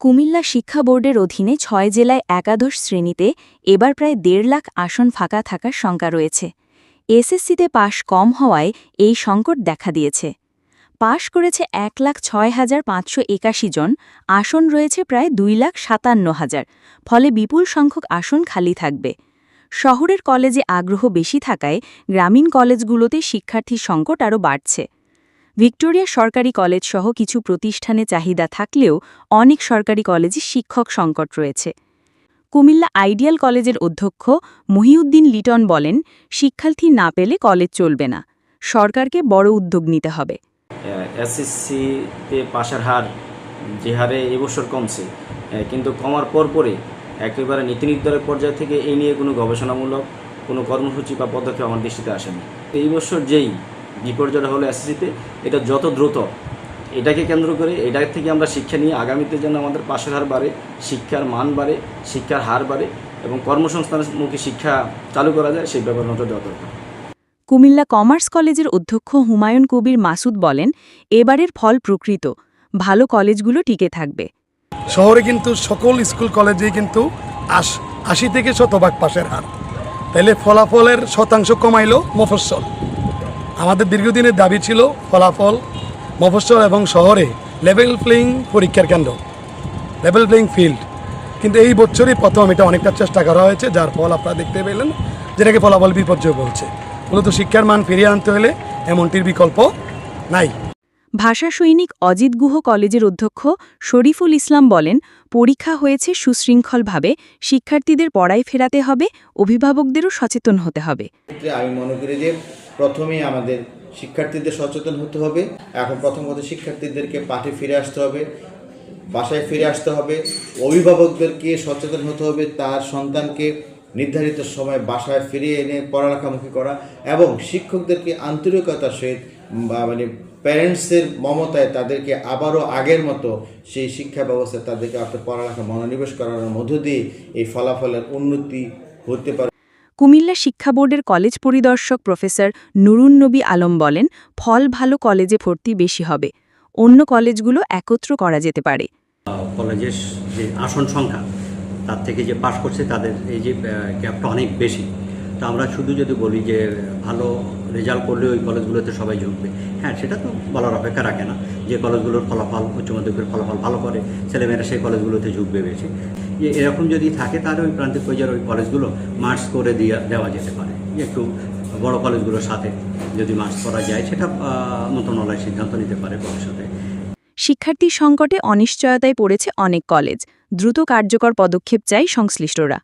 কুমিল্লা শিক্ষা বোর্ডের অধীনে ৬ জেলায় একাদশ শ্রেণীতে এবার প্রায় ১.৫ লাখ আসন ফাঁকা থাকার শঙ্কা রয়েছে। এসএসসিতে পাশ কম হওয়ায় এই সংকট দেখা দিয়েছে। পাশ করেছে ১,৬৫,৫৮১ জন, আসন রয়েছে প্রায় ২,৫৭,০০০, ফলে বিপুল সংখ্যক আসন খালি থাকবে। শহরের কলেজে আগ্রহ বেশি থাকায় গ্রামীণ কলেজগুলোতে শিক্ষার্থীর সংকট আরও বাড়ছে। ভিক্টোরিয়া সরকারি কলেজসহ কিছু প্রতিষ্ঠানে চাহিদা থাকলেও অনেক সরকারি কলেজে শিক্ষক সংকট রয়েছে। কুমিল্লা আইডিয়াল কলেজের অধ্যক্ষ মহিউদ্দিন লিটন বলেন, শিক্ষার্থী না পেলে কলেজ চলবে না, সরকারকে বড় উদ্যোগ নিতে হবে। এসএসসিতে পাশের হার যে হারে এবছর কমছে, কিন্তু কমার পরপরই একেবারে নীতি নির্ধারক পর্যায় থেকে এই নিয়ে কোনো গবেষণামূলক কোনো কর্মসূচি বা পদক্ষেপ আমার দৃষ্টিতে আসেনি। এই বছর যেই বিপর্যয়টা হলো এসএসসিতে, এটা যত দ্রুত এটাকে কেন্দ্র করে এটা থেকে আমরা শিক্ষা নিয়ে আগামীতে যেন আমাদের পাশের হার বাড়ে, শিক্ষার মান বাড়ে, শিক্ষার হার বাড়ে এবং কর্মসংস্থানমুখী শিক্ষা চালু করা যায়, সেই ব্যাপারে নজর দেওয়া দরকার। কুমিল্লা কমার্স কলেজের অধ্যক্ষ হুমায়ুন কবির মাসুদ বলেন, এবারের ফল প্রকৃত, ভালো কলেজগুলো টিকে থাকবে। শহরে কিন্তু সকল স্কুল কলেজেই কিন্তু ৮০ থেকে ১০০% পাশের হার, তাইলে ফলাফলের শতাংশ কমাইল মফস্বল। আমাদের দীর্ঘদিনের দাবি ছিল ফলাফল মফস্বল এবং শহরে লেভেল প্লেইং পরীক্ষার কেন্দ্র, লেভেল প্লেইং ফিল্ড। কিন্তু এই বছরই প্রথম এটা অনেকটা চেষ্টা করা হয়েছে, যার ফল আপনারা দেখতে পেলেন, যেটাকে ফলাফল বিপর্যয় বলছে। মূলত শিক্ষার মান ফিরিয়ে আনতে হলে এমনটির বিকল্প নাই। ভাষা সৈনিক অজিত গুহ কলেজের অধ্যক্ষ শরীফুল ইসলাম বলেন, পরীক্ষা হয়েছে সুশৃঙ্খলভাবে, শিক্ষার্থীদের পড়ায় ফেরাতে হবে, অভিভাবকদেরও সচেতন হতে হবে। আমি মনে করি যে প্রথমেই আমাদের শিক্ষার্থীদের সচেতন হতে হবে। এখন প্রথম কথা, শিক্ষার্থীদেরকে পাঠে ফিরে আসতে হবে, বাসায় ফিরে আসতে হবে, অভিভাবকদেরকে সচেতন হতে হবে, তার সন্তানকে নির্ধারিত সময় বাসায় ফিরিয়ে এনে পড়ালেখামুখী করা এবং শিক্ষকদেরকে আন্তরিকতার সহিত প্যারেন্টসের মমতায় তাদেরকে আবারও আগের মতো সেই শিক্ষা ব্যবস্থায় তাদেরকে আপনার পড়ালেখা মনোনিবেশ করানোর মধ্য দিয়ে এই ফলাফলের উন্নতি হতে পারে। কুমিল্লা শিক্ষা বোর্ডের কলেজ পরিদর্শক প্রফেসর নুরুন নবী আলম বলেন, ফল ভালো কলেজে ভর্তি বেশি হবে, অন্য কলেজগুলো একত্র করা যেতে পারে। কলেজের যে আসন সংখ্যা তার থেকে যে পাশ করছে তাদের এই যে গ্যাপটা অনেক বেশি। তো আমরা শুধু যদি বলি যে ভালো রেজাল্ট করলে ওই কলেজগুলোতে সবাই ঝুঁকবে, হ্যাঁ, সেটা তো বলার অপেক্ষা রাখে না। যে কলেজগুলোর ফলাফল, উচ্চ মাধ্যমিকের ফলাফল ভালো করে ছেলেমেয়েরা সেই কলেজগুলোতে ঝুঁকবে বেশি। যে এরকম যদি থাকে তাহলে ওই প্রান্তিক পর্যায়ের ওই কলেজগুলো মার্চ করে দেওয়া যেতে পারে। একটু বড় কলেজগুলোর সাথে যদি মার্চ করা যায়, সেটা মন্ত্রণালয় সিদ্ধান্ত নিতে পারে ভবিষ্যতে। শিক্ষার্থী সংকটে অনিশ্চয়তায় পড়েছে অনেক কলেজ, দ্রুত কার্যকর পদক্ষেপ চাই সংশ্লিষ্টরা।